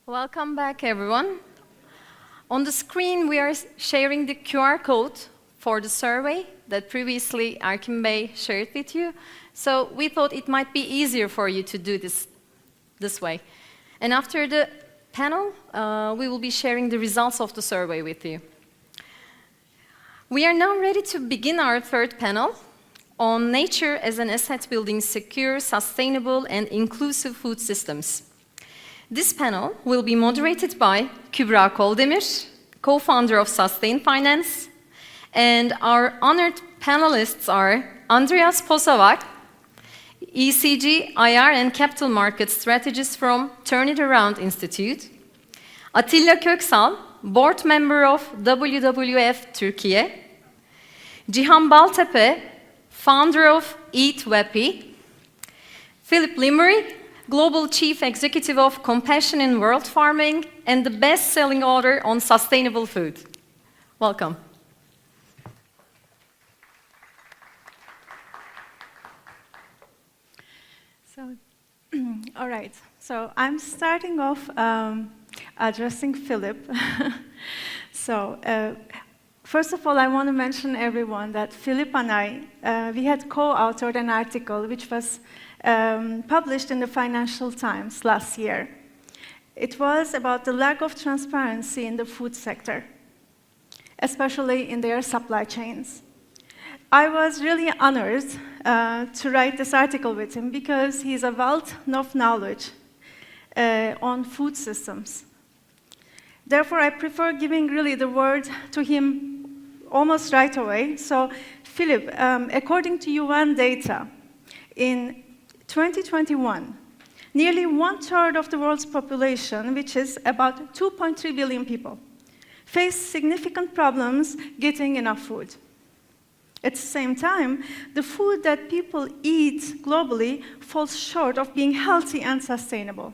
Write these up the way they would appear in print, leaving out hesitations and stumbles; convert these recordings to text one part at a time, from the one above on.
Welcome back, everyone. On the screen, we are sharing the QR code for the survey that previously Erkin Bey shared with you. So we thought it might be easier for you to do this way. And after the panel, we will be sharing the results of the survey with you. We are now ready to begin our third panel on nature as an asset building secure, sustainable, and inclusive food systems. This panel will be moderated by Kübra Koldemir, co-founder of Sustain Finance, and our honored panelists are Andreas Posavac, ECG, IR, and Capital Market Strategist from Turn It Around Institute, Atilla Köksal, board member of WWF Türkiye, Cihan Baltepe, founder of Eat Wepi, Philip Limbury, Global Chief Executive of Compassion in World Farming, and the best-selling author on sustainable food. Welcome. So, all right. So I'm starting off addressing Philip. First of all, I want to mention everyone that Philip and I, we had co-authored an article which was published in the Financial Times last year. It was about the lack of transparency in the food sector, especially in their supply chains. I was really honored to write this article with him because he's a wealth of knowledge on food systems. Therefore, I prefer giving really the word to him almost right away. So, Philip, according to UN data, in 2021, nearly 1/3 of the world's population, which is about 2.3 billion people, face significant problems getting enough food. At the same time, the food that people eat globally falls short of being healthy and sustainable.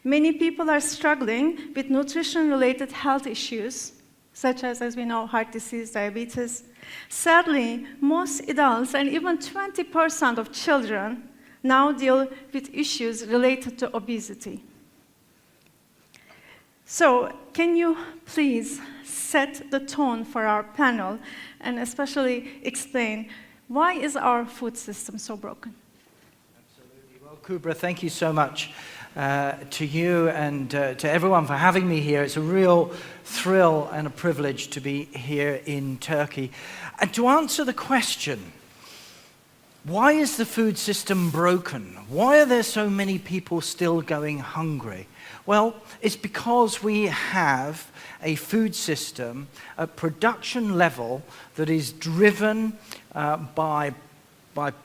Many people are struggling with nutrition-related health issues, such as we know, heart disease, diabetes. Sadly, most adults and even 20% of children now deal with issues related to obesity. So, can you please set the tone for our panel and especially explain why is our food system so broken? Absolutely. Well, Kübra, thank you so much to you and to everyone for having me here. It's a real thrill and a privilege to be here in Turkey. And to answer the question, why is the food system broken? Why are there so many people still going hungry? Well, it's because we have a food system at production level that is driven by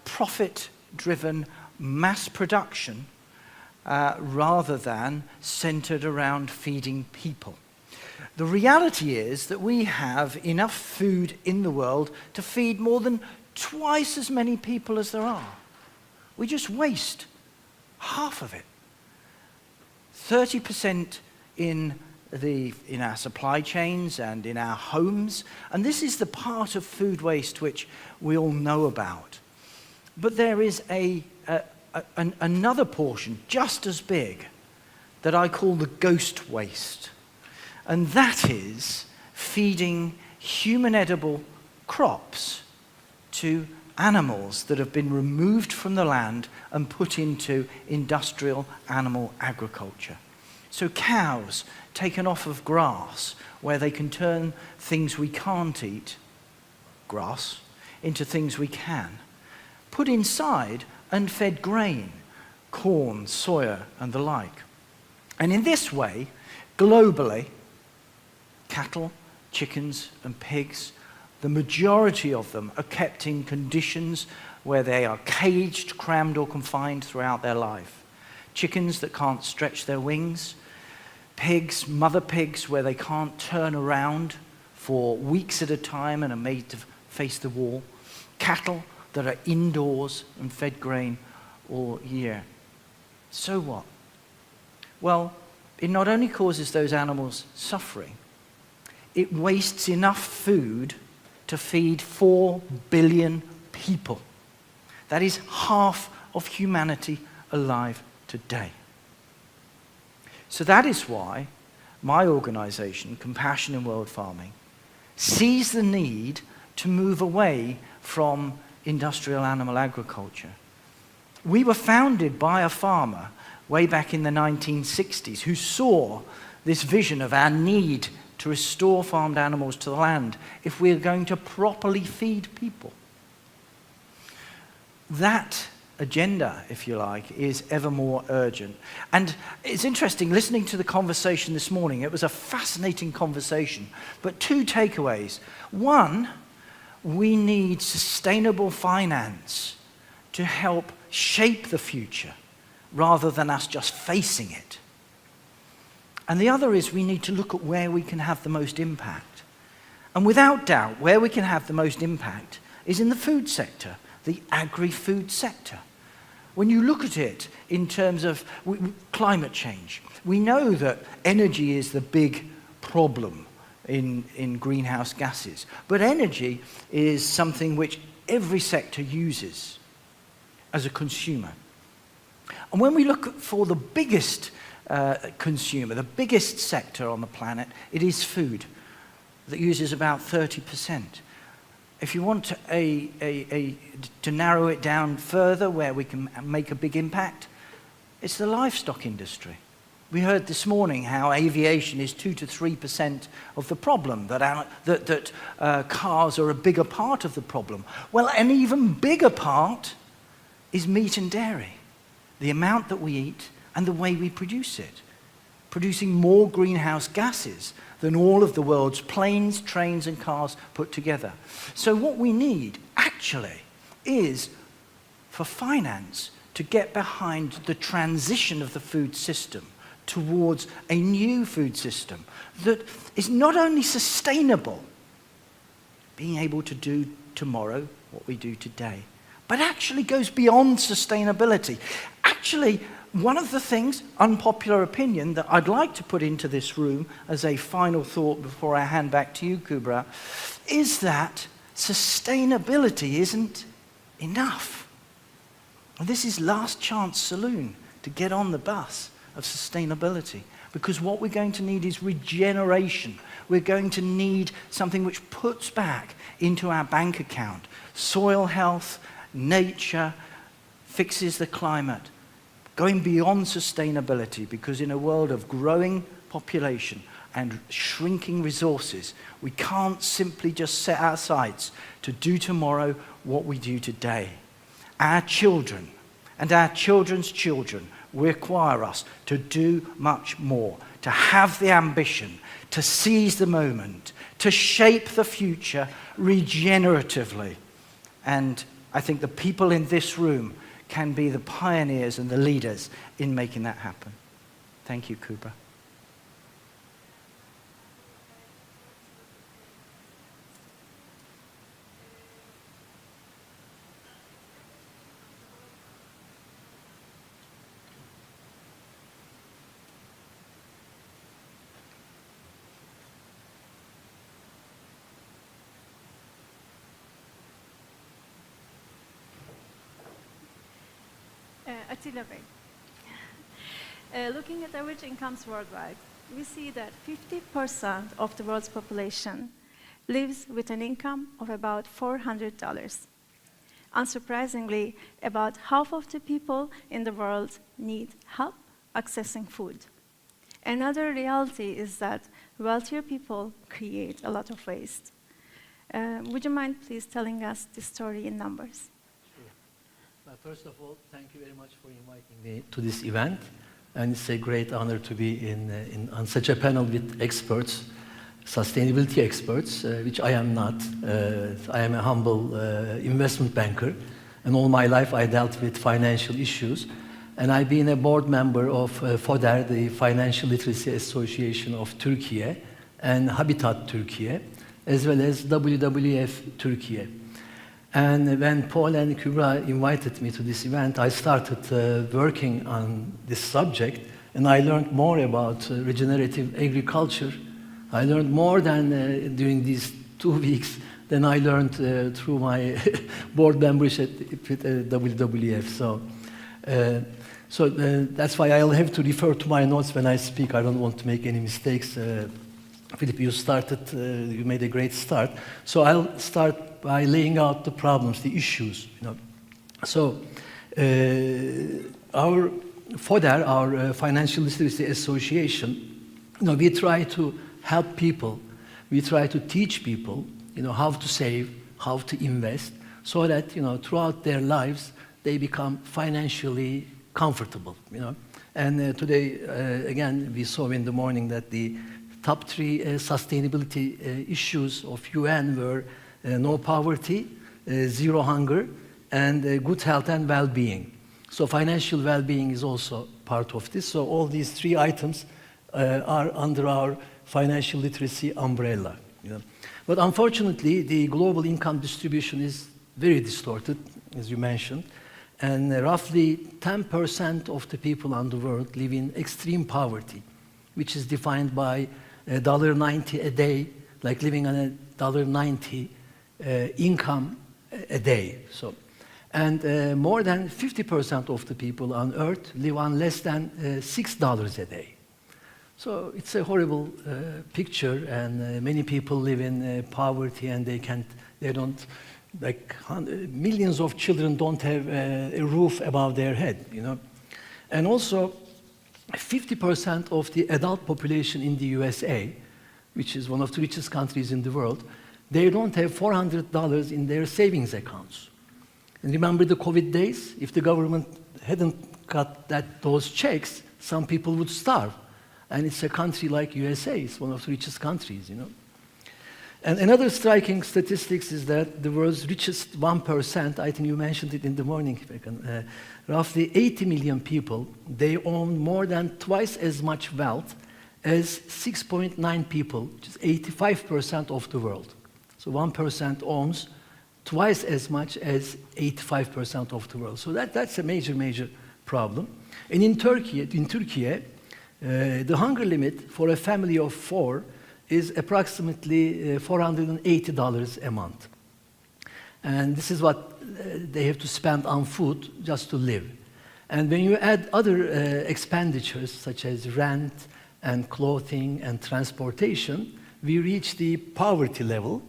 profit-driven mass production rather than centered around feeding people. The reality is that we have enough food in the world to feed more than twice as many people as there are. We just waste half of it. 30% in our supply chains and in our homes, and this is the part of food waste which we all know about. But there is another portion just as big that I call the ghost waste, and that is feeding human edible crops to animals that have been removed from the land and put into industrial animal agriculture. So cows taken off of grass, where they can turn things we can't eat, grass, into things we can, put inside and fed grain, corn, soya, and the like. And in this way, globally, cattle, chickens, and pigs, the majority of them are kept in conditions where they are caged, crammed, or confined throughout their life. Chickens that can't stretch their wings, pigs, mother pigs, where they can't turn around for weeks at a time and are made to face the wall, cattle that are indoors and fed grain all year. So what? Well, it not only causes those animals suffering, it wastes enough food to feed 4 billion people. That is half of humanity alive today. So that is why my organization, Compassion in World Farming, sees the need to move away from industrial animal agriculture. We were founded by a farmer way back in the 1960s who saw this vision of our need to restore farmed animals to the land if we're going to properly feed people. That agenda, if you like, is ever more urgent. And it's interesting, listening to the conversation this morning, it was a fascinating conversation, but two takeaways. One, we need sustainable finance to help shape the future rather than us just facing it. And the other is we need to look at where we can have the most impact. And without doubt, where we can have the most impact is in the food sector, the agri-food sector. When you look at it in terms of climate change, we know that energy is the big problem in greenhouse gases. But energy is something which every sector uses as a consumer. And when we look for the biggest consumer, the biggest sector on the planet, it is food, that uses about 30%. If you want to narrow it down further where we can make a big impact, it's the livestock industry. We heard this morning how aviation is 2 to 3% of the problem, that cars are a bigger part of the problem. Well, an even bigger part is meat and dairy, the amount that we eat and the way we produce it, producing more greenhouse gases than all of the world's planes, trains, and cars put together. So what we need, actually, is for finance to get behind the transition of the food system towards a new food system that is not only sustainable, being able to do tomorrow what we do today, but actually goes beyond sustainability. Actually, one of the things, unpopular opinion, that I'd like to put into this room as a final thought before I hand back to you, Kubra, is that sustainability isn't enough. And this is last chance saloon to get on the bus of sustainability, because what we're going to need is regeneration. We're going to need something which puts back into our bank account soil health, nature, fixes the climate, going beyond sustainability, because in a world of growing population and shrinking resources, we can't simply just set our sights to do tomorrow what we do today. Our children and our children's children require us to do much more, to have the ambition, to seize the moment, to shape the future regeneratively. And I think the people in this room can be the pioneers and the leaders in making that happen. Thank you, Kubra. Attila Bey. Looking at average incomes worldwide, we see that 50% of the world's population lives with an income of about $400. Unsurprisingly, about half of the people in the world need help accessing food. Another reality is that wealthier people create a lot of waste. Would you mind please telling us this story in numbers? First of all, thank you very much for inviting me to this event. And it's a great honor to be on such a panel with experts, sustainability experts, which I am not. I am a humble investment banker. And all my life I dealt with financial issues. And I've been a board member of FODER, the Financial Literacy Association of Turkey, and Habitat Turkey, as well as WWF Turkey. And when Paul and Kubra invited me to this event, I started working on this subject, and I learned more about regenerative agriculture. I learned more than during these 2 weeks than I learned through my board membership with WWF. So So that's why I'll have to refer to my notes when I speak. I don't want to make any mistakes. Philip, you started, you made a great start. So I'll start by laying out the problems, the issues. So our FODER, our Financial Literacy Association, we try to help people. We try to teach people, how to save, how to invest, so that, throughout their lives, they become financially comfortable, And today, again, we saw in the morning that the top 3 sustainability issues of UN were no poverty, zero hunger, and good health and well-being. So financial well-being is also part of this. So all these 3 items are under our financial literacy umbrella. But unfortunately, the global income distribution is very distorted, as you mentioned, and roughly 10% of the people in the world live in extreme poverty, which is defined by $1.90 a day, like living on a $1.90 income a day. So, and more than 50% of the people on Earth live on less than $6 a day. So it's a horrible picture, and many people live in poverty, and they don't, like millions of children don't have a roof above their head, And also, 50% of the adult population in the USA, which is one of the richest countries in the world, they don't have $400 in their savings accounts. And remember the COVID days? If the government hadn't cut those checks, some people would starve. And it's a country like USA, it's one of the richest countries, And another striking statistics is that the world's richest 1%, I think you mentioned it in the morning, roughly 80 million people, they own more than twice as much wealth as 6.9 people, which is 85% of the world. So 1% owns twice as much as 85% of the world. So that's a major, major problem. And in Turkey, the hunger limit for a family of 4 is approximately $480 a month. And this is what they have to spend on food just to live. And when you add other expenditures, such as rent and clothing and transportation, we reach the poverty level.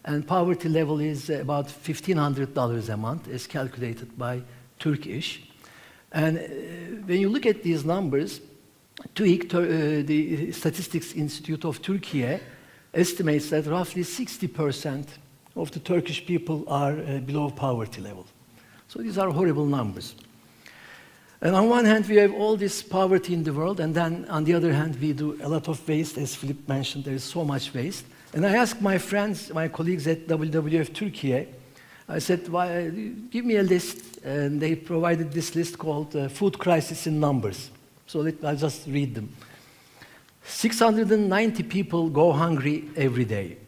And poverty level is about $1,500 a month, as calculated by Turkish. And when you look at these numbers, TÜYİD, the Statistics Institute of Turkey, estimates that roughly 60% of the Turkish people are below poverty level. So these are horrible numbers. And on one hand, we have all this poverty in the world, and then on the other hand, we do a lot of waste. As Philip mentioned, there is so much waste. And I asked my friends, my colleagues at WWF Turkey, I said, give me a list, and they provided this list called Food Crisis in Numbers. So I'll just read them. 690 people go hungry every day.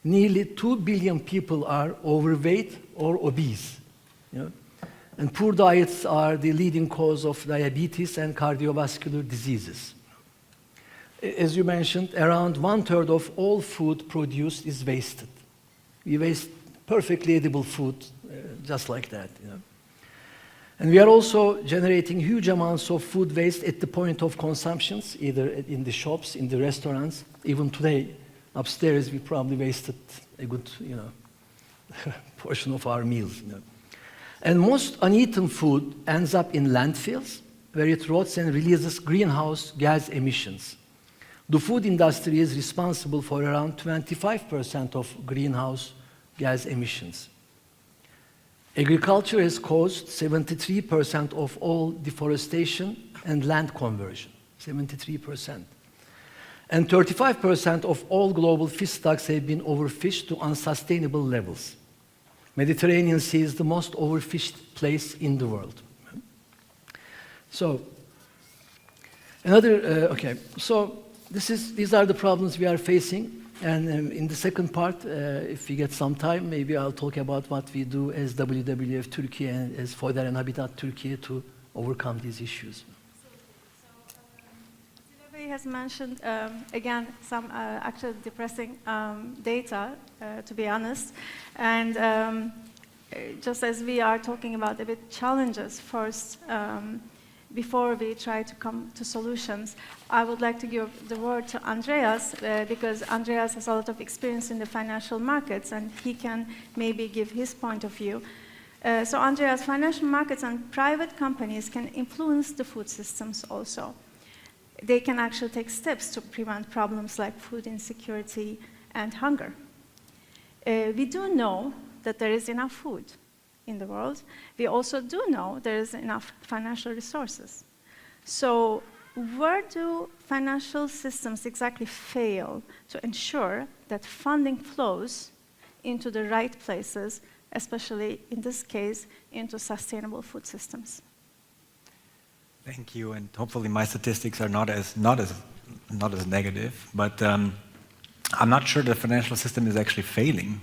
Nearly 2 billion people are overweight or obese. And poor diets are the leading cause of diabetes and cardiovascular diseases. As you mentioned, around 1/3 of all food produced is wasted. We waste perfectly edible food just like that. And we are also generating huge amounts of food waste at the point of consumptions, either in the shops, in the restaurants. Even today, upstairs, we probably wasted a good, portion of our meals. And most uneaten food ends up in landfills, where it rots and releases greenhouse gas emissions. The food industry is responsible for around 25% of greenhouse gas emissions. Agriculture has caused 73% of all deforestation and land conversion, 73%. And 35% of all global fish stocks have been overfished to unsustainable levels. Mediterranean Sea is the most overfished place in the world. So, these are the problems we are facing. And in the second part, if we get some time, maybe I'll talk about what we do as WWF Turkey and as FODER and Habitat Turkey to overcome these issues. He has mentioned, again, some actually depressing data, to be honest. And just as we are talking about a bit challenges first, before we try to come to solutions, I would like to give the word to Andreas, because Andreas has a lot of experience in the financial markets, and he can maybe give his point of view. So Andreas, financial markets and private companies can influence the food systems also. They can actually take steps to prevent problems like food insecurity and hunger. We do know that there is enough food in the world. We also do know there is enough financial resources. So where do financial systems exactly fail to ensure that funding flows into the right places, especially in this case, into sustainable food systems? Thank you, and hopefully my statistics are not as negative, but I'm not sure the financial system is actually failing.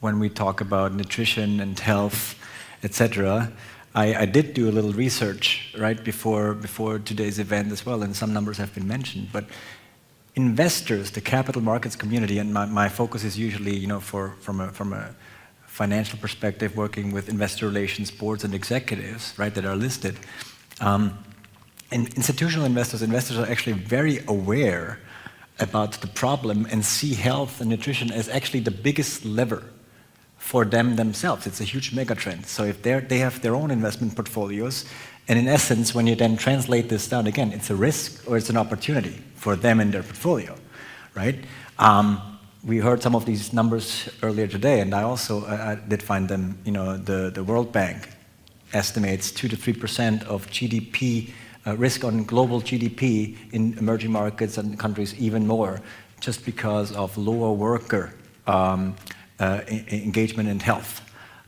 When we talk about nutrition and health, etc., I did do a little research right before today's event as well, and some numbers have been mentioned. But investors, the capital markets community, and my focus is usually, from a financial perspective, working with investor relations boards and executives, right, that are listed. And institutional investors are actually very aware about the problem and see health and nutrition as actually the biggest lever for them themselves. It's a huge megatrend. So if they have their own investment portfolios, and in essence, when you then translate this down again, it's a risk or it's an opportunity for them in their portfolio, right? We heard some of these numbers earlier today, and I also I did find them. The World Bank estimates 2 to 3% of GDP risk on global GDP in emerging markets and countries, even more, just because of lower worker engagement in health.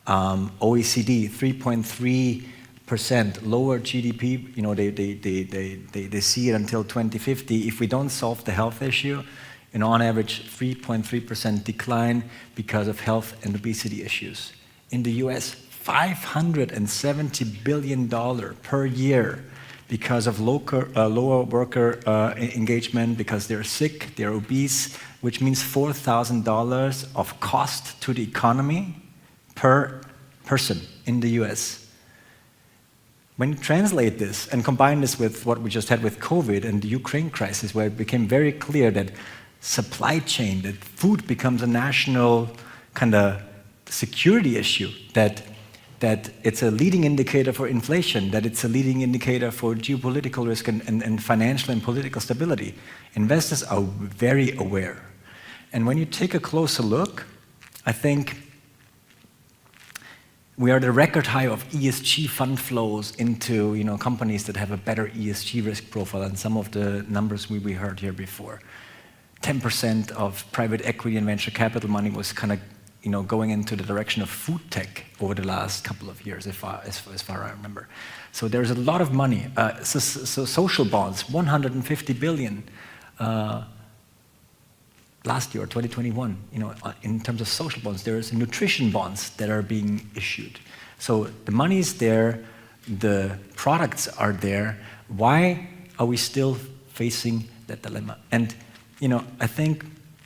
OECD, 3.3% lower GDP. They see it until 2050. If we don't solve the health issue, on average, 3.3% decline because of health and obesity issues. In the US, $570 billion per year because of lower worker engagement, because they're sick, they're obese, which means $4,000 of cost to the economy per person in the US. When you translate this and combine this with what we just had with COVID and the Ukraine crisis, where it became very clear that supply chain, that food becomes a national kind of security issue, that it's a leading indicator for inflation, that it's a leading indicator for geopolitical risk and financial and political stability. Investors are very aware. And when you take a closer look, I think we are at a record high of ESG fund flows into companies that have a better ESG risk profile than some of the numbers we heard here before. 10% of private equity and venture capital money was kind of going into the direction of food tech over the last couple of years, as far as I remember. So there's a lot of money. So social bonds, 150 billion last year, 2021. In terms of social bonds, there's nutrition bonds that are being issued. So the money is there, the products are there. Why are we still facing that dilemma? And I think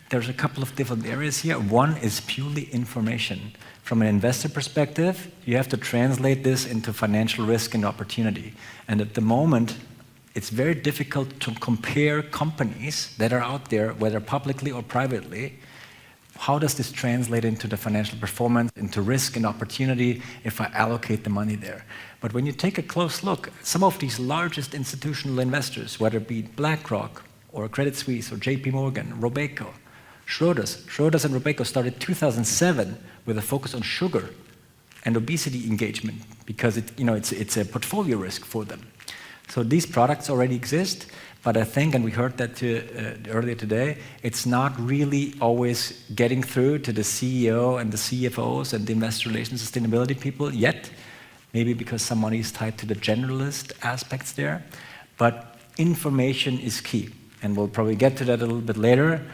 there's a couple of different areas here. One is purely information. From an investor perspective, you have to translate this into financial risk and opportunity. And at the moment, it's very difficult to compare companies that are out there, whether publicly or privately. How does this translate into the financial performance, into risk and opportunity if I allocate the money there? But when you take a close look, some of these largest institutional investors, whether it be BlackRock or Credit Suisse or JP Morgan, Robeco, Schroders and Robeco started 2007 with a focus on sugar and obesity engagement because it's a portfolio risk for them. So these products already exist, but I think, and we heard that earlier today, it's not really always getting through to the CEO and the CFOs and the investor relations sustainability people yet, maybe because some money is tied to the generalist aspects there, but information is key, and we'll probably get to that a little bit later.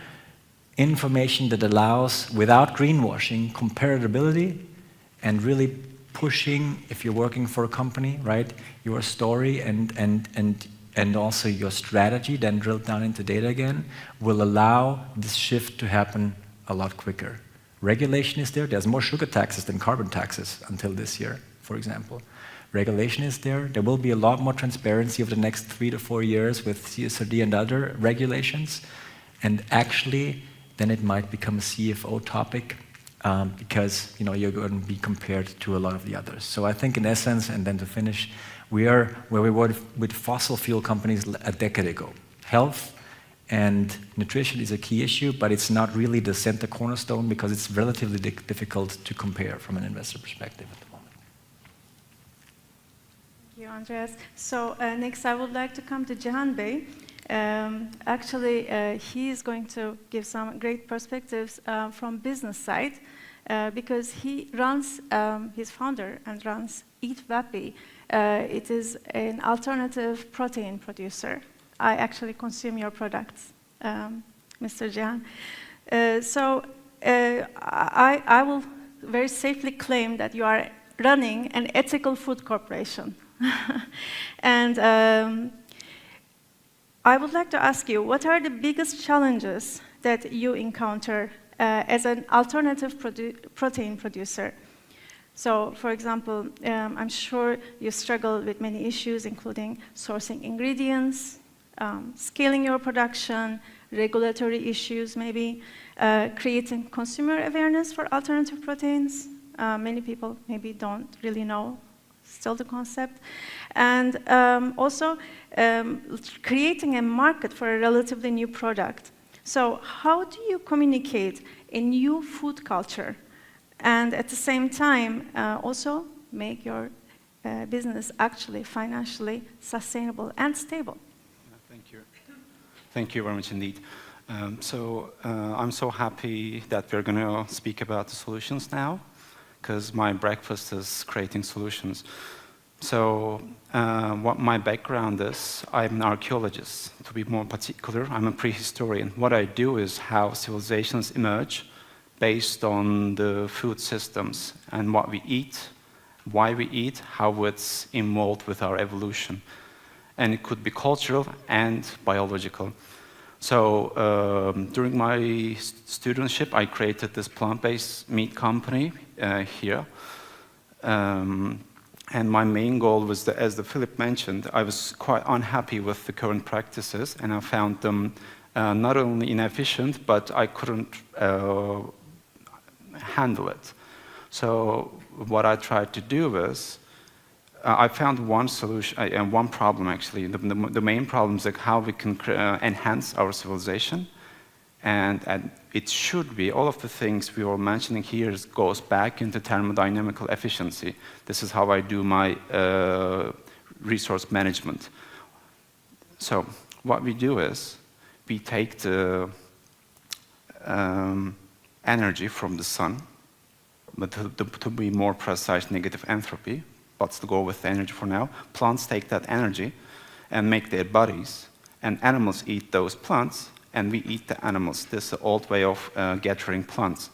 Information that allows, without greenwashing, comparability and really pushing, if you're working for a company, right, your story and also your strategy, then drilled down into data again, will allow this shift to happen a lot quicker. Regulation is there. There's more sugar taxes than carbon taxes until this year, for example. Regulation is there. There will be a lot more transparency over the next 3 to 4 years with CSRD and other regulations. And actually, then it might become a CFO topic because you're going to be compared to a lot of the others. So I think in essence, and then to finish, we are where we were with fossil fuel companies a decade ago. Health and nutrition is a key issue, but it's not really the center cornerstone because it's relatively difficult to compare from an investor perspective at the moment. Thank you, Andreas. So next I would like to come to Cihan Bey. Actually, he is going to give some great perspectives from business side because he runs, he's founder and runs Eat Vapi. It is an alternative protein producer. I actually consume your products, Mr. Cihan. So I will very safely claim that you are running an ethical food corporation. And I would like to ask you, what are the biggest challenges that you encounter as an alternative protein producer? So, for example, I'm sure you struggle with many issues, including sourcing ingredients, scaling your production, regulatory issues maybe, creating consumer awareness for alternative proteins. Many people maybe don't really know still the concept. And also creating a market for a relatively new product. So how do you communicate a new food culture and at the same time also make your business actually financially sustainable and stable? Thank you. Thank you very much indeed. I'm so happy that we're going to speak about the solutions now, because my breakfast is creating solutions. So what my background is, I'm an archaeologist. To be more particular, I'm a prehistorian. What I do is how civilizations emerge based on the food systems and what we eat, why we eat, how it's involved with our evolution. And it could be cultural and biological. So during my studentship, I created this plant-based meat company here. And my main goal was that, as Philip mentioned, I was quite unhappy with the current practices, and I found them not only inefficient, but I couldn't handle it. So what I tried to do was, I found one solution, and one problem actually. The main problem is like how we can enhance our civilization, and it should be, all of the things we were mentioning here goes back into thermodynamical efficiency. This is how I do my resource management. So what we do is, we take the energy from the sun, but to be more precise, negative entropy, but to go with the energy for now. Plants take that energy and make their bodies, and animals eat those plants, and we eat the animals. This is the old way of gathering plants,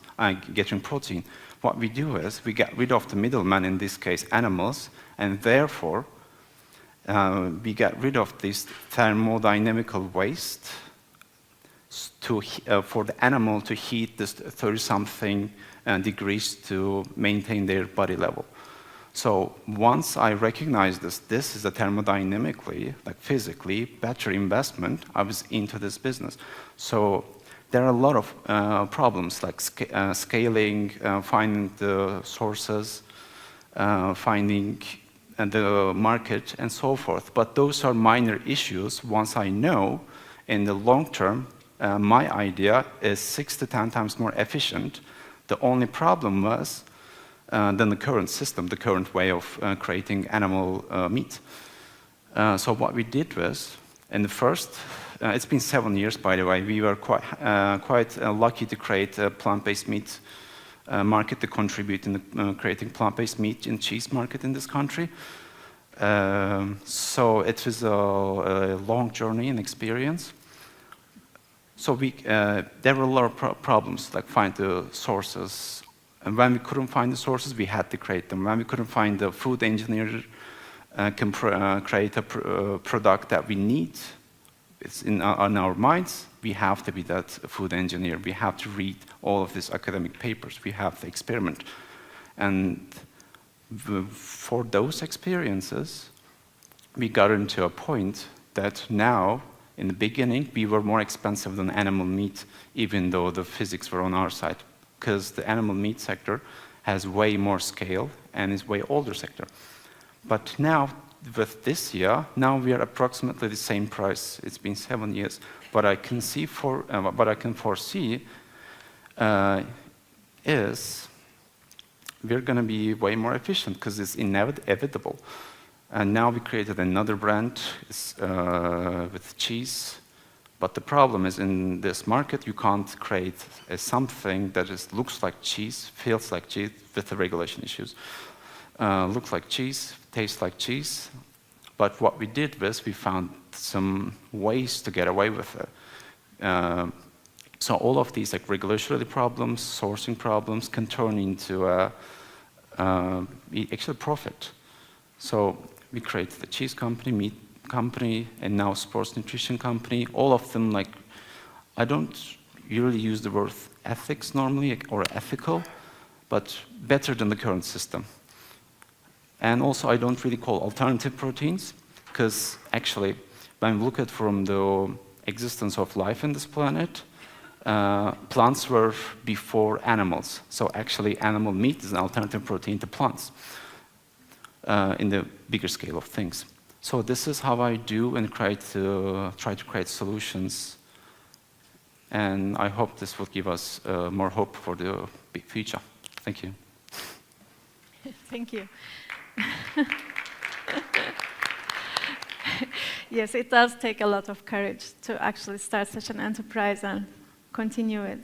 getting protein. What we do is we get rid of the middleman, in this case animals, and therefore we get rid of this thermodynamical waste for the animal to heat this 30-something degrees to maintain their body level. So once I recognized this is a thermodynamically, like physically, better investment, I was into this business. So there are a lot of problems like scaling, finding the sources, finding the market, and so forth. But those are minor issues once I know in the long term, my idea is 6 to 10 times more efficient. The only problem was than the current system, the current way of creating animal meat. So what we did was, in the first, it's been 7 years by the way, we were quite lucky to create a plant-based meat market, to contribute in the, creating plant-based meat and cheese market in this country. So it was a long journey and experience. So there were a lot of problems, like find the sources. And when we couldn't find the sources, we had to create them. When we couldn't find the food engineer can create a product that we need, it's in our minds, we have to be that food engineer. We have to read all of these academic papers. We have to experiment. And for those experiences, we got into a point that now, in the beginning, we were more expensive than animal meat, even though the physics were on our side, because the animal meat sector has way more scale and is way older sector. But now, with this year, now we are approximately the same price. It's been 7 years. What I can see what I can foresee is we're going to be way more efficient because it's inevitable. And now we created another brand with cheese. But the problem is in this market, you can't create something that looks like cheese, feels like cheese with the regulation issues. Looks like cheese, tastes like cheese. But what we did was we found some ways to get away with it. So all of these like regulatory problems, sourcing problems can turn into actual profit. So we created the cheese company, meat company, and now sports nutrition company. All of them, like, I don't usually use the word ethics normally or ethical, but better than the current system. And also, I don't really call alternative proteins, because actually, when we look at from the existence of life in this planet, plants were before animals. So actually, animal meat is an alternative protein to plants in the bigger scale of things. So this is how I do and try to create solutions. And I hope this will give us more hope for the future. Thank you. Thank you. Yes, it does take a lot of courage to actually start such an enterprise and continue it.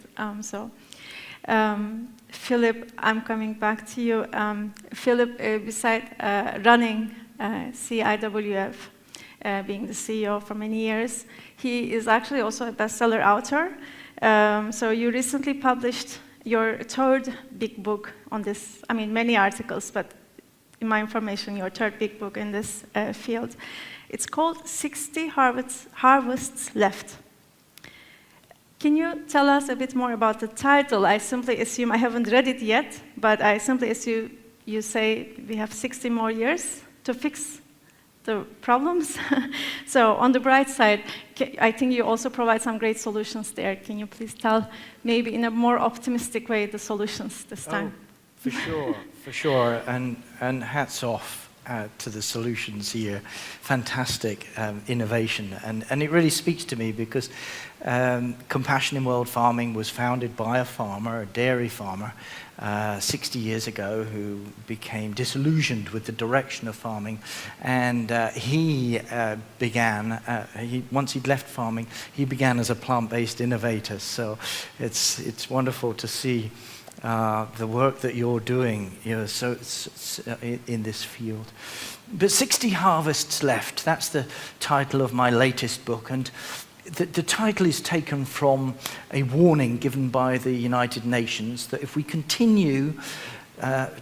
Philip, I'm coming back to you. Philip, beside running CIWF, being the CEO for many years, he is actually also a bestseller author. So you recently published your third big book on this, I mean, many articles, but in my information, your third big book in this field. It's called 60 Harvests Left. Can you tell us a bit more about the title? I simply assume, I haven't read it yet, but I simply assume you say we have 60 more years to fix the problems. So on the bright side, I think you also provide some great solutions there. Can you please tell, maybe in a more optimistic way, the solutions this time? For sure, for sure. And hats off to the solutions here. Fantastic innovation. And it really speaks to me because Compassion in World Farming was founded by a farmer, a dairy farmer, 60 years ago, who became disillusioned with the direction of farming. And he began, once he'd left farming, he began as a plant-based innovator. So it's wonderful to see the work that you're doing, so in this field. But 60 Harvests Left, that's the title of my latest book. And the title is taken from a warning given by the United Nations that if we continue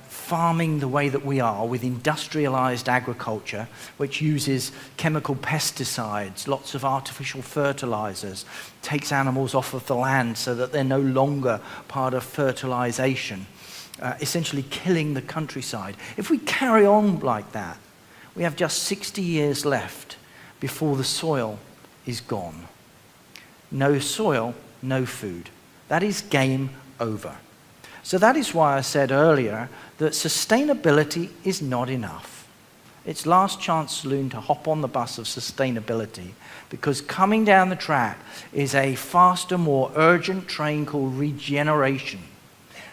farming the way that we are with industrialized agriculture, which uses chemical pesticides, lots of artificial fertilizers, takes animals off of the land so that they're no longer part of fertilization, essentially killing the countryside. If we carry on like that, we have just 60 years left before the soil is gone. No soil, no food. That is game over. So that is why I said earlier that sustainability is not enough. It's last chance saloon to hop on the bus of sustainability, because coming down the track is a faster, more urgent train called regeneration.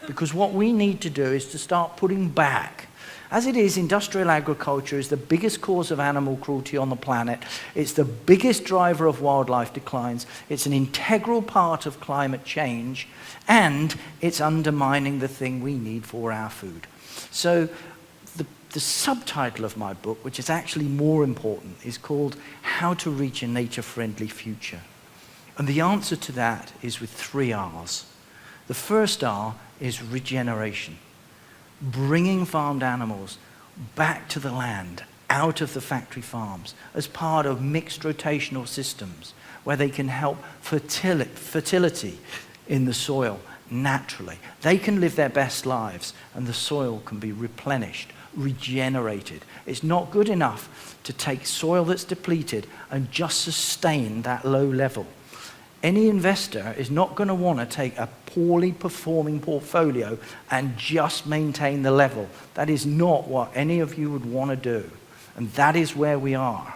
Because what we need to do is to start putting back. As it is, industrial agriculture is the biggest cause of animal cruelty on the planet. It's the biggest driver of wildlife declines. It's an integral part of climate change, and it's undermining the thing we need for our food. So the subtitle of my book, which is actually more important, is called How to Reach a Nature-Friendly Future. And the answer to that is with 3 R's. The first R is regeneration. Bringing farmed animals back to the land, out of the factory farms, as part of mixed rotational systems, where they can help fertility in the soil naturally. They can live their best lives, and the soil can be replenished, regenerated. It's not good enough to take soil that's depleted and just sustain that low level. Any investor is not going to want to take a poorly performing portfolio and just maintain the level. That is not what any of you would want to do. And that is where we are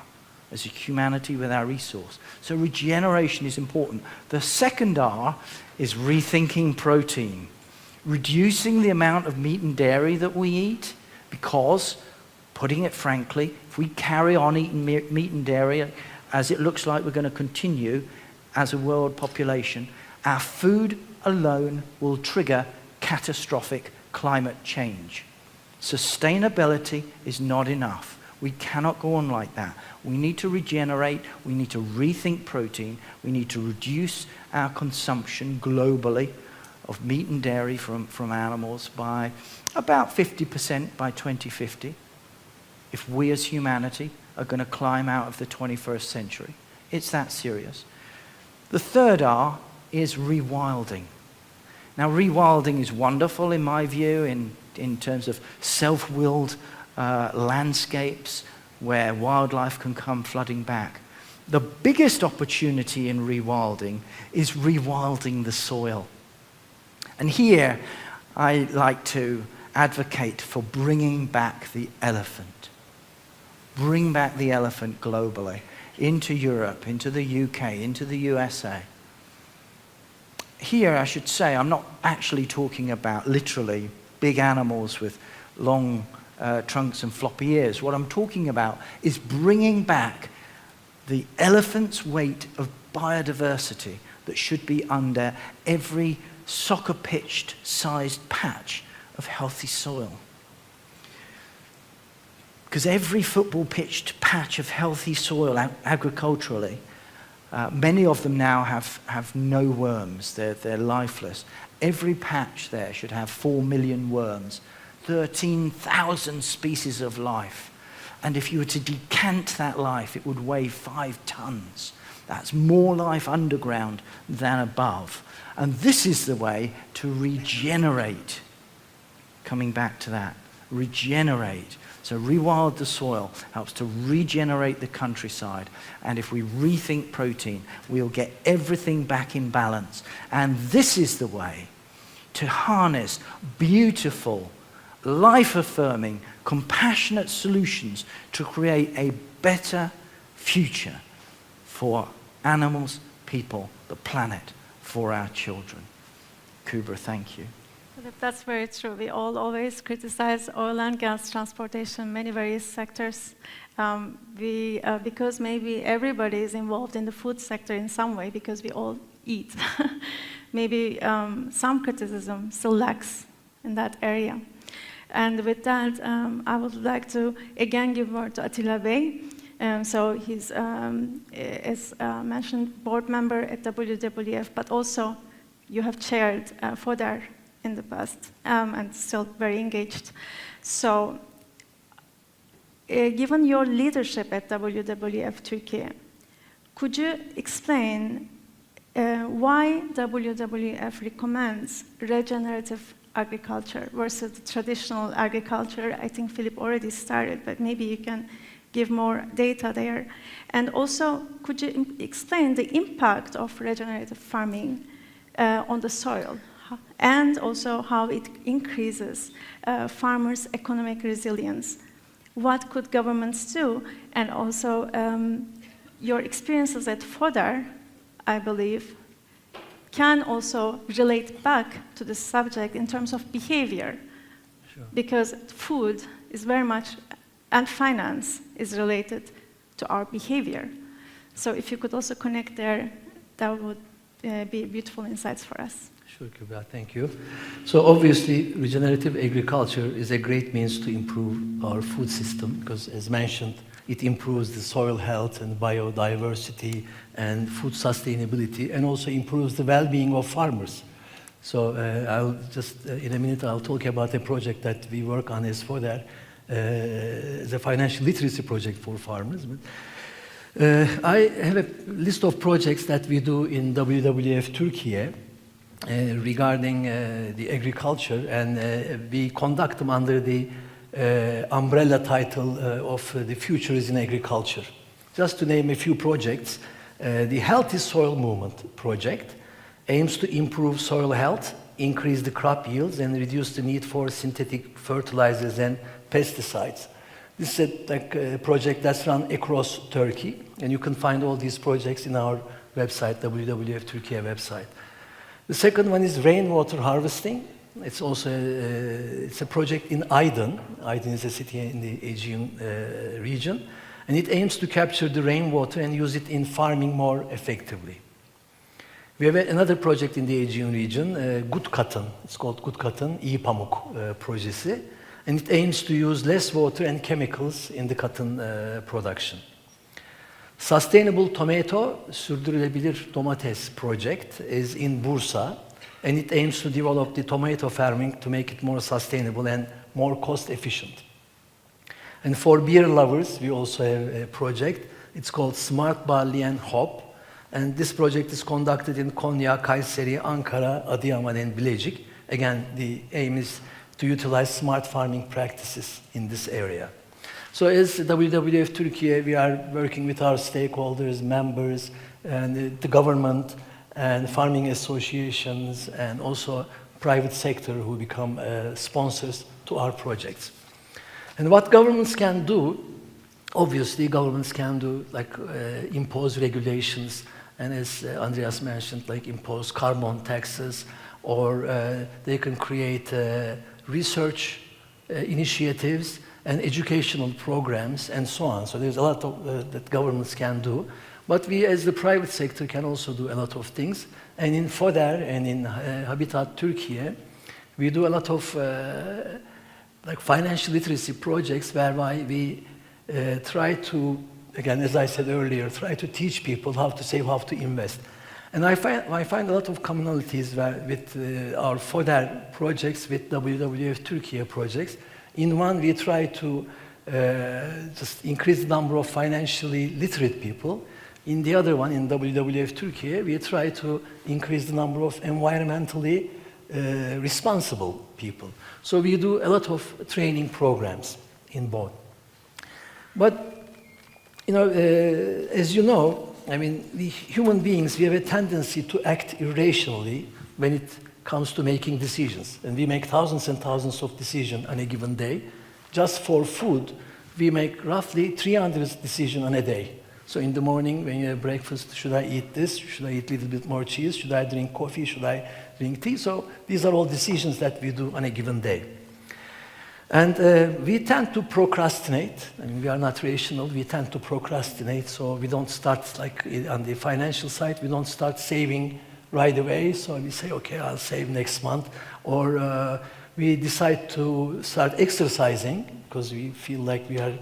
as a humanity with our resource. So regeneration is important. The second R is rethinking protein. Reducing the amount of meat and dairy that we eat, because, putting it frankly, if we carry on eating meat and dairy as it looks like we're going to continue as a world population, our food alone will trigger catastrophic climate change. Sustainability is not enough. We cannot go on like that. We need to regenerate, we need to rethink protein, we need to reduce our consumption globally of meat and dairy from animals by about 50% by 2050, if we as humanity are going to climb out of the 21st century. It's that serious. The third R is rewilding. Now, rewilding is wonderful in my view in terms of self-willed landscapes where wildlife can come flooding back. The biggest opportunity in rewilding is rewilding the soil. And here, I like to advocate for bringing back the elephant. Bring back the elephant globally, into Europe, into the UK, into the USA. Here, I should say, I'm not actually talking about literally big animals with long trunks and floppy ears. What I'm talking about is bringing back the elephant's weight of biodiversity that should be under every soccer pitched sized patch of healthy soil. Because every football pitched patch of healthy soil agriculturally, many of them now have no worms, they're lifeless. Every patch there should have 4 million worms, 13,000 species of life. And if you were to decant that life, it would weigh 5 tons. That's more life underground than above. And this is the way to regenerate. Coming back to that, regenerate. So rewild the soil helps to regenerate the countryside. And if we rethink protein, we'll get everything back in balance. And this is the way to harness beautiful, life-affirming, compassionate solutions to create a better future for animals, people, the planet, for our children. Kubra, thank you. That's very true. We all always criticize oil and gas, transportation, many various sectors. Because maybe everybody is involved in the food sector in some way, because we all eat. Maybe some criticism still lacks in that area. And with that, I would like to again give word to Attila Bey. So he's, as mentioned, board member at WWF, but also you have chaired FODER in the past, and still very engaged. So, given your leadership at WWF Turkey, could you explain why WWF recommends regenerative agriculture versus the traditional agriculture? I think Philip already started, but maybe you can give more data there. And also, could you explain the impact of regenerative farming on the soil? And also how it increases farmers' economic resilience. What could governments do? And also your experiences at FODER, I believe, can also relate back to the subject in terms of behavior. Sure. Because food is very much, and finance is related to our behavior. So if you could also connect there, that would be beautiful insights for us. Sure, Kubra, thank you. So obviously, regenerative agriculture is a great means to improve our food system, because as mentioned, it improves the soil health and biodiversity and food sustainability, and also improves the well-being of farmers. So I'll just, in a minute, I'll talk about a project that we work on as FODER, the financial literacy project for farmers. But I have a list of projects that we do in WWF Turkey regarding the agriculture, and we conduct them under the umbrella title of the Future is in Agriculture. Just to name a few projects, the Healthy Soil Movement project aims to improve soil health, increase the crop yields, and reduce the need for synthetic fertilizers and pesticides. This is a project that's run across Turkey, and you can find all these projects in our website, WWF Turkey website. The second one is rainwater harvesting. It's also it's a project in Aydın. Aydın is a city in the Aegean region, and it aims to capture the rainwater and use it in farming more effectively. We have another project in the Aegean region, Good Cotton. It's called Good Cotton, İyi Pamuk projesi, and it aims to use less water and chemicals in the cotton production. Sustainable Tomato, sürdürülebilir domates project is in Bursa, and it aims to develop the tomato farming to make it more sustainable and more cost efficient. And for beer lovers, we also have a project. It's called Smart Barley and Hop, and this project is conducted in Konya, Kayseri, Ankara, Adıyaman, and Bilecik. Again, the aim is to utilize smart farming practices in this area. So as WWF Turkey, we are working with our stakeholders, members, and the government, and farming associations, and also private sector who become sponsors to our projects. And what governments can do, obviously governments can do like impose regulations, and as Andreas mentioned, like impose carbon taxes, or they can create research initiatives and educational programs, and so on. So there's a lot of, that governments can do. But we, as the private sector, can also do a lot of things. And in FODER and in Habitat Turkey, we do a lot of like financial literacy projects whereby we try to, again, as I said earlier, try to teach people how to save, how to invest. And I find a lot of commonalities with our FODER projects, with WWF Turkey projects. In one, we try to just increase the number of financially literate people. In the other one, in WWF Turkey, we try to increase the number of environmentally responsible people. So we do a lot of training programs in both. But, you know, as you know, I mean, we human beings, we have a tendency to act irrationally when it comes to making decisions. And we make thousands and thousands of decisions on a given day. Just for food, we make roughly 300 decisions on a day. So in the morning, when you have breakfast, should I eat this? Should I eat a little bit more cheese? Should I drink coffee? Should I drink tea? So these are all decisions that we do on a given day. And we tend to procrastinate. I mean, we are not rational. We tend to procrastinate. So we don't start, like on the financial side, we don't start saving right away. So we say, okay, I'll save next month. Or we decide to start exercising because we feel like we are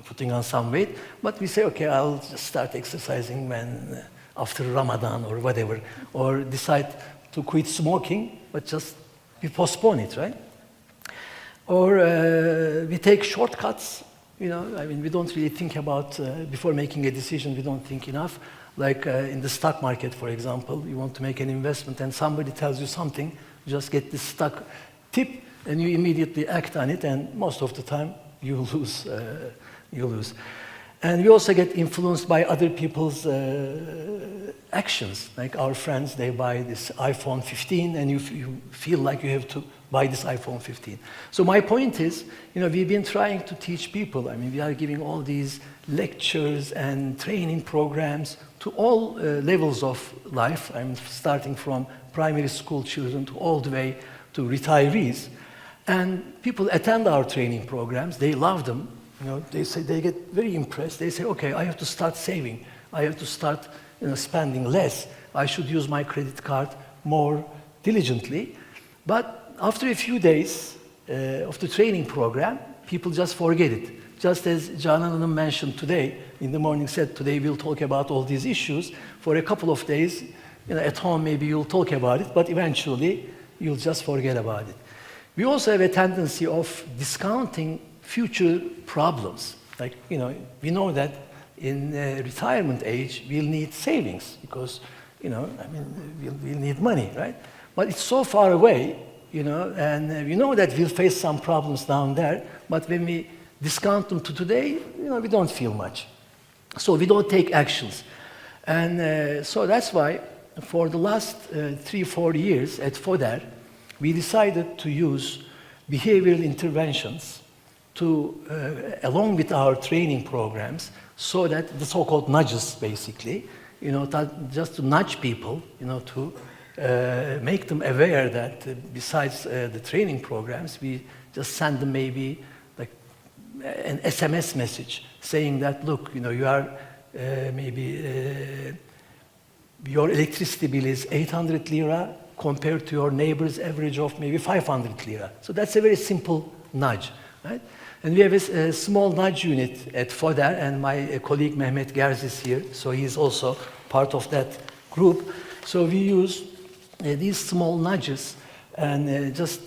putting on some weight. But we say, okay, I'll just start exercising when after Ramadan or whatever. Or decide to quit smoking, but just we postpone it, right? Or we take shortcuts, you know, I mean, we don't really think about, before making a decision, we don't think enough. Like in the stock market, for example, you want to make an investment and somebody tells you something, you just get this stock tip and you immediately act on it, and most of the time you lose. And we also get influenced by other people's actions. Like our friends, they buy this iPhone 15 and you feel like you have to buy this iPhone 15. So my point is, you know, we've been trying to teach people. I mean, we are giving all these lectures and training programs to all levels of life. I'm starting from primary school children to all the way to retirees. And people attend our training programs. They love them. You know, they say they get very impressed. They say, okay, I have to start saving. I have to start, you know, spending less. I should use my credit card more diligently. But after a few days of the training program, people just forget it. Just as Canan Hanım mentioned today, in the morning said, today we'll talk about all these issues. For a couple of days, you know, at home maybe you'll talk about it, but eventually you'll just forget about it. We also have a tendency of discounting future problems. Like, you know, we know that in retirement age, we'll need savings because, you know, I mean, we'll need money, right? But it's so far away, you know, and we know that we'll face some problems down there, but when we discount them to today, you know, we don't feel much. So we don't take actions. And so that's why for the last 3-4 years at FODER, we decided to use behavioral interventions to, along with our training programs, so that the so-called nudges, basically, you know, just to nudge people, you know, to make them aware that besides the training programs, we just send them maybe like an SMS message saying that, look, you know, you are maybe your electricity bill is 800 lira compared to your neighbor's average of maybe 500 lira. So that's a very simple nudge, right? And we have a small nudge unit at FODER, and my colleague Mehmet Gerz is here, so he's also part of that group. So we use these small nudges and just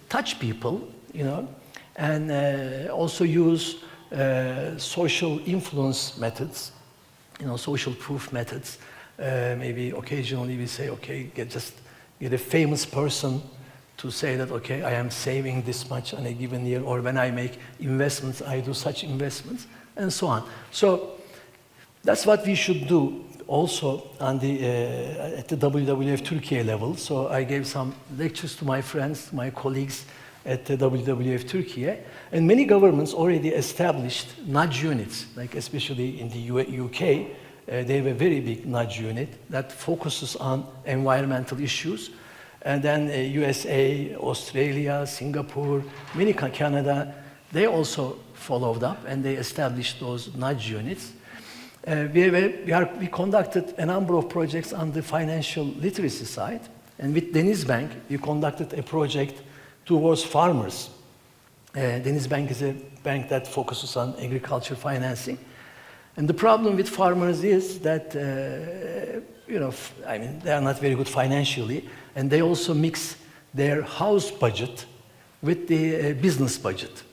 touch people, you know, and also use social influence methods, you know, social proof methods. Maybe occasionally we say, okay, just get a famous person to say that, okay, I am saving this much on a given year, or when I make investments, I do such investments, and so on. So that's what we should do also on the, at the WWF Turkey level. So I gave some lectures to my friends, my colleagues at the WWF Turkey, and many governments already established nudge units, like especially in the UK, they have a very big nudge unit that focuses on environmental issues. And then USA, Australia, Singapore, many Canada, they also followed up and they established those nudge units. We conducted a number of projects on the financial literacy side. And with Denizbank, we conducted a project towards farmers. Denizbank is a bank that focuses on agriculture financing. And the problem with farmers is that, you know, I mean, they are not very good financially, and they also mix their house budget with the business budget.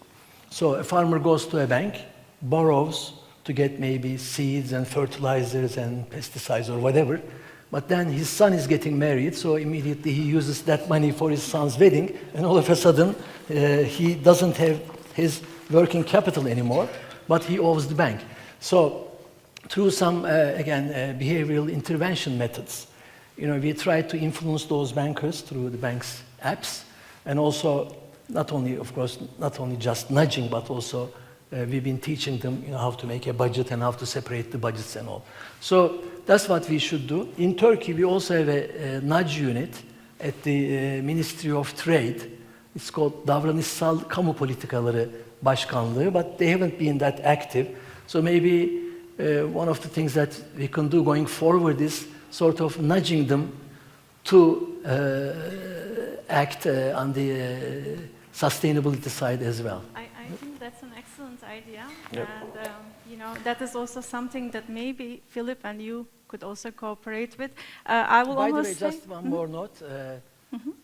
So a farmer goes to a bank, borrows to get maybe seeds and fertilizers and pesticides or whatever, but then his son is getting married, so immediately he uses that money for his son's wedding, and all of a sudden he doesn't have his working capital anymore, but he owes the bank. So through some, again, behavioral intervention methods, you know, we try to influence those bankers through the bank's apps, and also not only, of course, not only just nudging, but also we've been teaching them, you know, how to make a budget and how to separate the budgets and all. So that's what we should do. In Turkey, we also have a nudge unit at the Ministry of Trade. It's called Davranışsal Kamu Politikaları Başkanlığı, but they haven't been that active. So maybe one of the things that we can do going forward is sort of nudging them to act on the sustainability side as well. I think that's an excellent idea, and you know, that is also something that maybe Philip and you could also cooperate with. I will By the almost way, just one more note.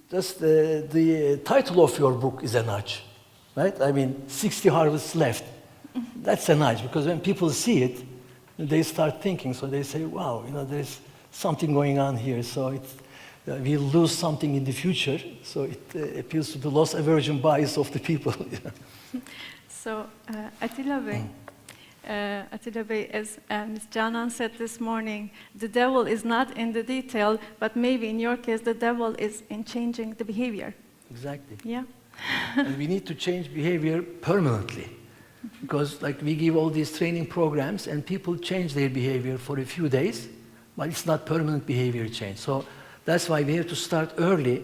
Just the title of your book is a nudge, right? I mean, 60 harvests left. That's a nudge, because when people see it, they start thinking. So they say, wow, you know, there's something going on here. So we'll lose something in the future. So it appeals to the loss aversion bias of the people. So, Attila Bey, as Ms. Canan said this morning, the devil is not in the detail, but maybe in your case, the devil is in changing the behavior. Exactly. Yeah. And we need to change behavior permanently. Because like we give all these training programs and people change their behavior for a few days, but it's not permanent behavior change. So that's why we have to start early,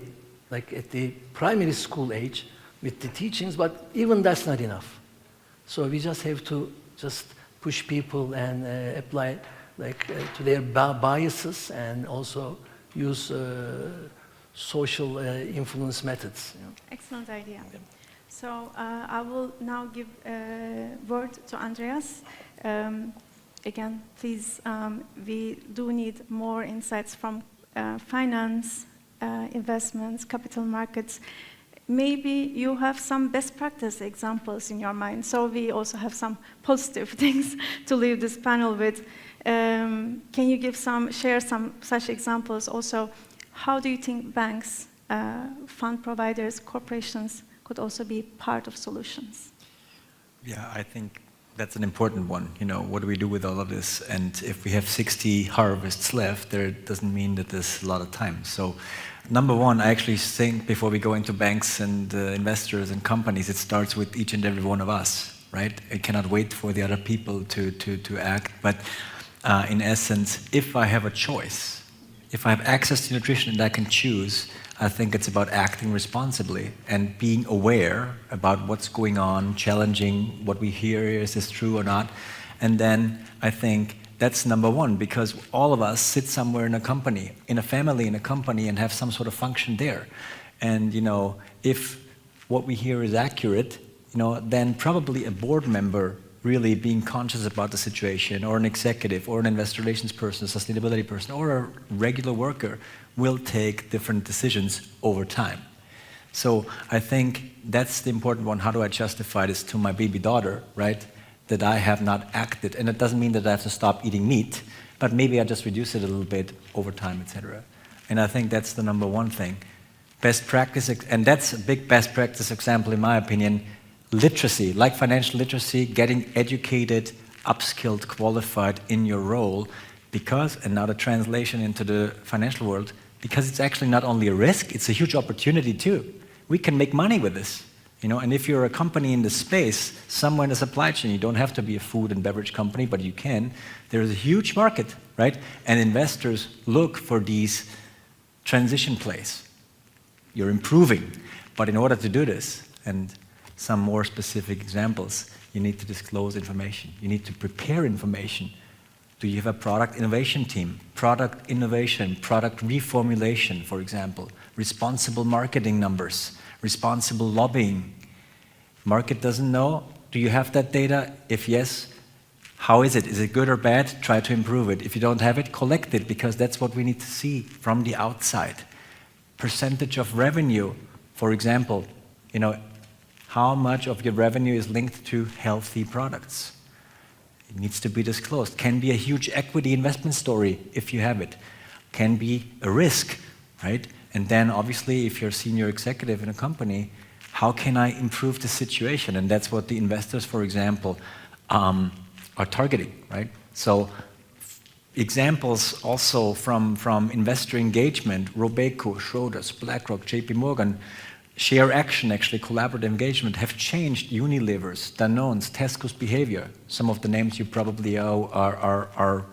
like at the primary school age with the teachings, but even that's not enough. So we just have to just push people and apply like to their biases and also use social influence methods. You know. Excellent idea. Yeah. So I will now give word to Andreas. Again, please, we do need more insights from finance, investments, capital markets. maybe you have some best practice examples in your mind. So we also have some positive things to leave this panel with. Can you share some such examples? Also, how do you think banks, fund providers, corporations could also be part of solutions? Yeah, I think that's an important one. You know, what do we do with all of this? And if we have 60 harvests left, that doesn't mean that there's a lot of time. So, number one, I actually think before we go into banks and investors and companies, it starts with each and every one of us, right? I cannot wait for the other people to act. But in essence, if I have a choice, if I have access to nutrition and I can choose, I think it's about acting responsibly and being aware about what's going on, challenging what we hear, is this true or not? And then I think that's number one, because all of us sit somewhere in a company, in a family, in a company, and have some sort of function there. And, you know, if what we hear is accurate, you know, then probably a board member really being conscious about the situation, or an executive, or an investor relations person, a sustainability person, or a regular worker will take different decisions over time. So I think that's the important one. How do I justify this to my baby daughter, right? That I have not acted. And it doesn't mean that I have to stop eating meat, but maybe I just reduce it a little bit over time, etc. And I think that's the number one thing. Best practice, and that's a big best practice example in my opinion. Literacy, like financial literacy, getting educated, upskilled, qualified in your role, because, and now the translation into the financial world, because it's actually not only a risk, it's a huge opportunity too. We can make money with this, you know, and if you're a company in the space, somewhere in the supply chain, you don't have to be a food and beverage company, but you can, there's a huge market, right? And investors look for these transition plays. You're improving, but in order to do this, and some more specific examples, you need to disclose information. You need to prepare information. Do you have a product innovation team? Product innovation, product reformulation, for example. Responsible marketing numbers, responsible lobbying. Market doesn't know. Do you have that data? If yes, how is it? Is it good or bad? Try to improve it. If you don't have it, collect it, because that's what we need to see from the outside. Percentage of revenue, for example, you know, how much of your revenue is linked to healthy products? It needs to be disclosed. Can be a huge equity investment story if you have it. Can be a risk, right? And then obviously if you're a senior executive in a company, how can I improve the situation? And that's what the investors, for example, are targeting, right? So examples also from investor engagement, Robeco, Schroders, BlackRock, JP Morgan, Share Action, actually, collaborative engagement, have changed Unilever's, Danone's, Tesco's behavior. Some of the names you probably are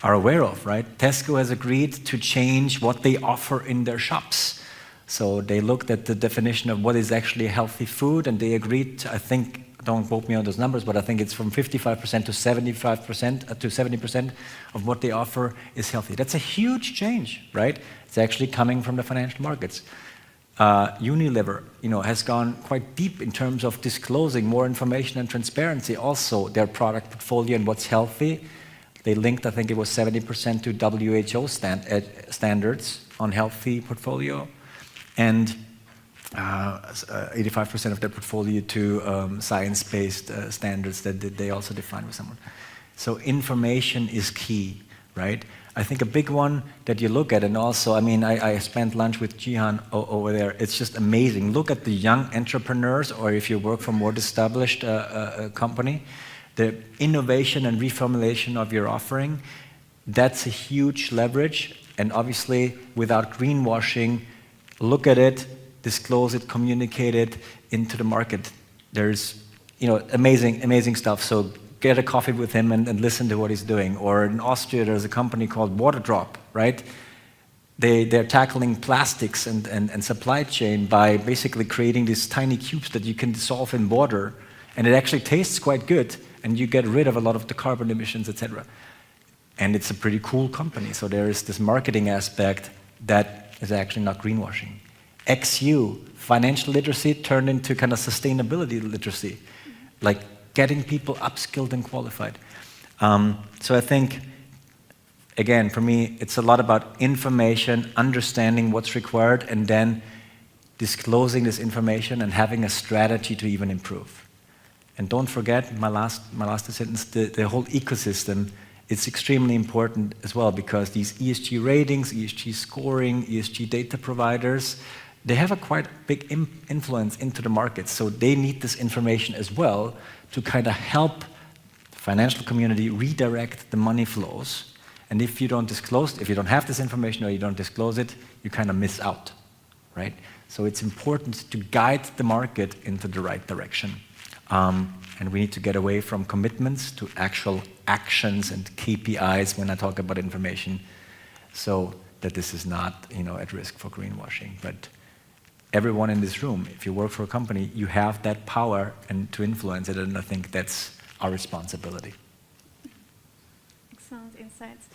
aware of, right? Tesco has agreed to change what they offer in their shops. So they looked at the definition of what is actually a healthy food, and they agreed to, I think, don't quote me on those numbers, but I think it's from 55% to 75% to 70% of what they offer is healthy. That's a huge change, right? It's actually coming from the financial markets. Unilever, you know, has gone quite deep in terms of disclosing more information and transparency. Also, their product portfolio and what's healthy. They linked, I think it was 70% to WHO standards on healthy portfolio, and 85% of their portfolio to science-based standards that they also define with someone. So information is key, right? I think a big one that you look at, and also, I mean, I spent lunch with Jihan over there. It's just amazing. Look at the young entrepreneurs, or if you work for a more established company, the innovation and reformulation of your offering, that's a huge leverage. And obviously, without greenwashing, look at it, disclose it, communicate it into the market. There's, you know, amazing stuff. So get a coffee with him and listen to what he's doing. Or in Austria, there's a company called Waterdrop, right? They're tackling plastics and supply chain by basically creating these tiny cubes that you can dissolve in water, and it actually tastes quite good, and you get rid of a lot of the carbon emissions, etc. And it's a pretty cool company. So there is this marketing aspect that is actually not greenwashing. XU, financial literacy turned into kind of sustainability literacy, like getting people upskilled and qualified. So I think, again, for me, it's a lot about information, understanding what's required, and then disclosing this information and having a strategy to even improve. And don't forget, my last sentence, the whole ecosystem, it's extremely important as well, because these ESG ratings, ESG scoring, ESG data providers, they have a quite big influence into the market. So they need this information as well to kind of help the financial community redirect the money flows. And if you don't disclose, if you don't have this information or you don't disclose it, you kind of miss out, right? So it's important to guide the market into the right direction. And we need to get away from commitments to actual actions and KPIs when I talk about information, so that this is not, at risk for greenwashing. But everyone in this room, if you work for a company, you have that power and to influence it, and I think that's our responsibility. Excellent insights.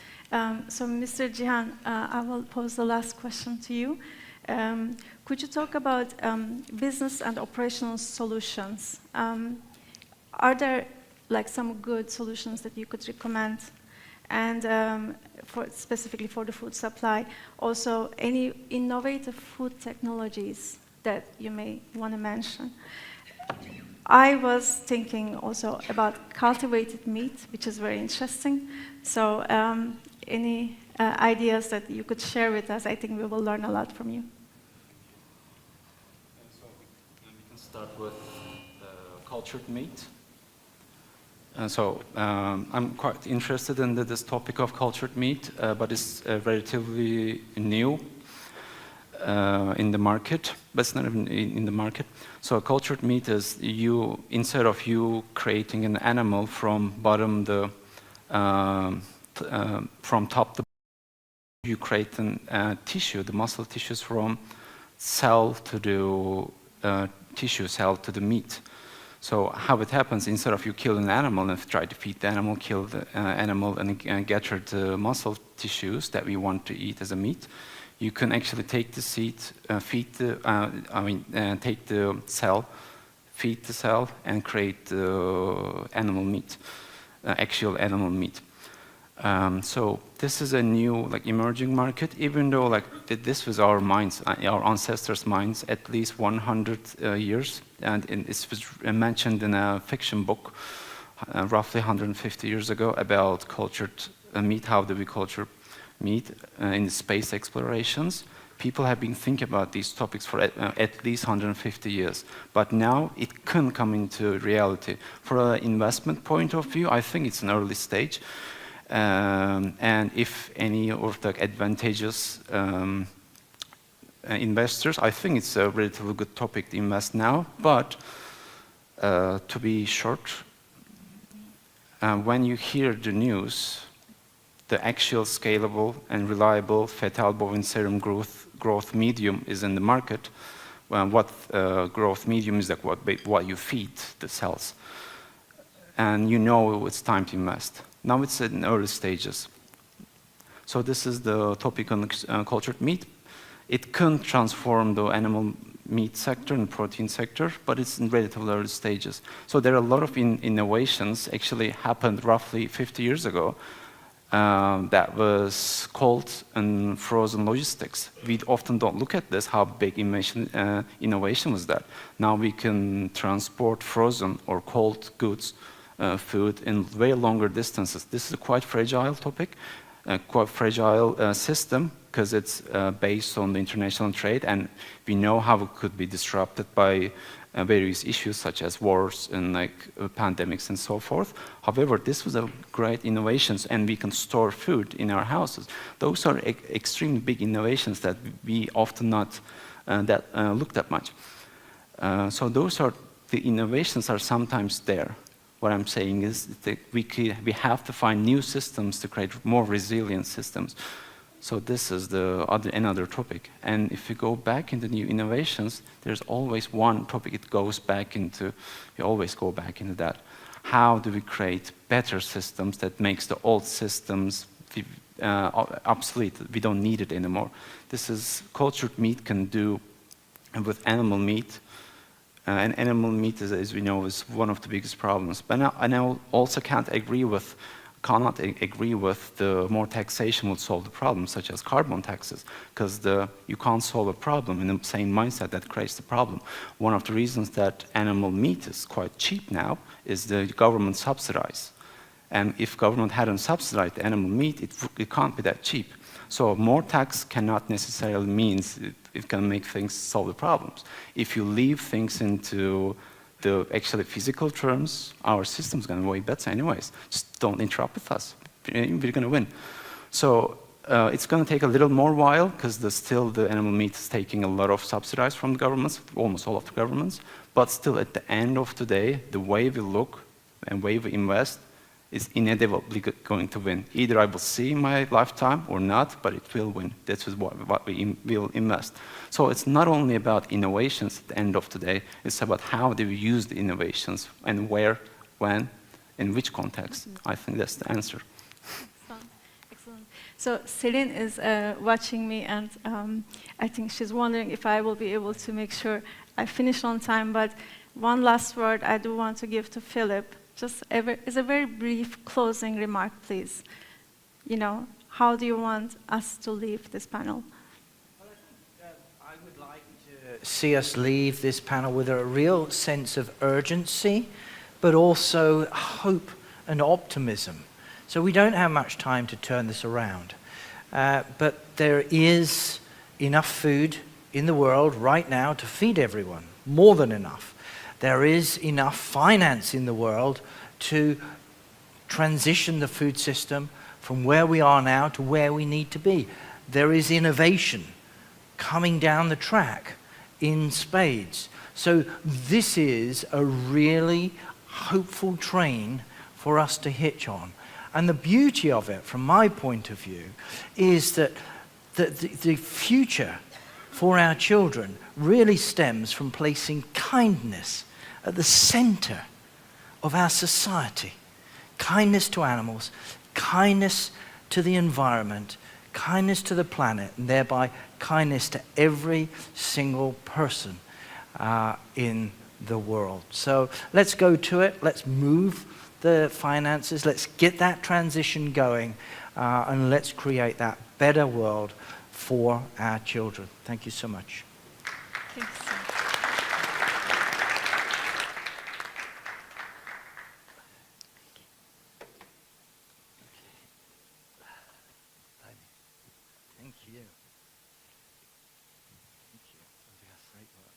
So, Mr. Cihan, I will pose the last question to you. Could you talk about business and operational solutions? Are there some good solutions that you could recommend? And specifically for the food supply, also any innovative food technologies that you may want to mention? I was thinking also about cultivated meat, which is very interesting. So any ideas that you could share with us? I think we will learn a lot from you. So we can start with cultured meat. So I'm quite interested in this topic of cultured meat, but it's relatively new in the market, but it's not even in the market. So cultured meat is instead of you creating an animal from from top to bottom, you create a tissue, the muscle tissues from cell to the tissue cell to the meat. So how it happens, instead of you kill an animal and try to feed the animal, kill the animal and gather the muscle tissues that we want to eat as a meat, you can actually take the seed, take the cell, feed the cell, and create animal meat, actual animal meat. So this is a new emerging market, even though this was our minds, our ancestors' minds, at least 100 years, and this was mentioned in a fiction book roughly 150 years ago about cultured meat. How do we culture meat in space explorations? People have been thinking about these topics for at least 150 years, but now it can come into reality. For an investment point of view, I think it's an early stage. And if any of the advantageous investors, I think it's a relatively good topic to invest now. But to be short, when you hear the news, the actual scalable and reliable fetal bovine serum growth medium is in the market. What growth medium is what you feed the cells, and you know it's time to invest. Now it's in early stages. So this is the topic on cultured meat. It can transform the animal meat sector and protein sector, but it's in relatively early stages. So there are a lot of innovations actually happened roughly 50 years ago that was cold and frozen logistics. We often don't look at this, how big innovation was that. Now we can transport frozen or cold goods, food in way longer distances. This is a quite fragile topic, quite fragile system, because it's based on the international trade, and we know how it could be disrupted by various issues such as wars and pandemics and so forth. However, this was a great innovation, and we can store food in our houses. Those are extremely big innovations that we often not looked at much. So those are the innovations are sometimes there. What I'm saying is that we have to find new systems to create more resilient systems. So this is another topic. And if you go back into new innovations, there's always one topic it goes back into. We always go back into that. How do we create better systems that makes the old systems obsolete? We don't need it anymore. This is cultured meat can do with animal meat. And animal meat, as we know, is one of the biggest problems. But I also can't agree with cannot agree with the more taxation would solve the problem, such as carbon taxes, because you can't solve a problem in the same mindset that creates the problem. One of the reasons that animal meat is quite cheap now is the government subsidies. And if government hadn't subsidized the animal meat, it can't be that cheap. So more tax cannot necessarily mean it can make things solve the problems. If you leave things into the actually physical terms, our system's going to way better anyways. Just don't interrupt with us. We're going to win. So it's going to take a little more while because still the animal meat is taking a lot of subsidies from the governments, almost all of the governments. But still, at the end of the day, the way we look and way we invest is inevitably going to win. Either I will see in my lifetime or not, but it will win. That's what we will invest. So it's not only about innovations at the end of the day, it's about how do we use the innovations and where, when, in which context. I think that's the answer. Excellent. So Celine is watching me, and I think she's wondering if I will be able to make sure I finish on time. But one last word I do want to give to Philip. Just as a very brief closing remark, please. You know, how do you want us to leave this panel? Well, I would like to see us leave this panel with a real sense of urgency, but also hope and optimism. So we don't have much time to turn this around. But there is enough food in the world right now to feed everyone, more than enough. There is enough finance in the world to transition the food system from where we are now to where we need to be. There is innovation coming down the track in spades. So this is a really hopeful train for us to hitch on. And the beauty of it, from my point of view, is that the future for our children really stems from placing kindness at the center of our society. Kindness to animals, kindness to the environment, kindness to the planet, and thereby kindness to every single person in the world. So let's go to it. Let's move the finances. Let's get that transition going, and let's create that better world for our children. Thank you so much. Thanks. Thank you.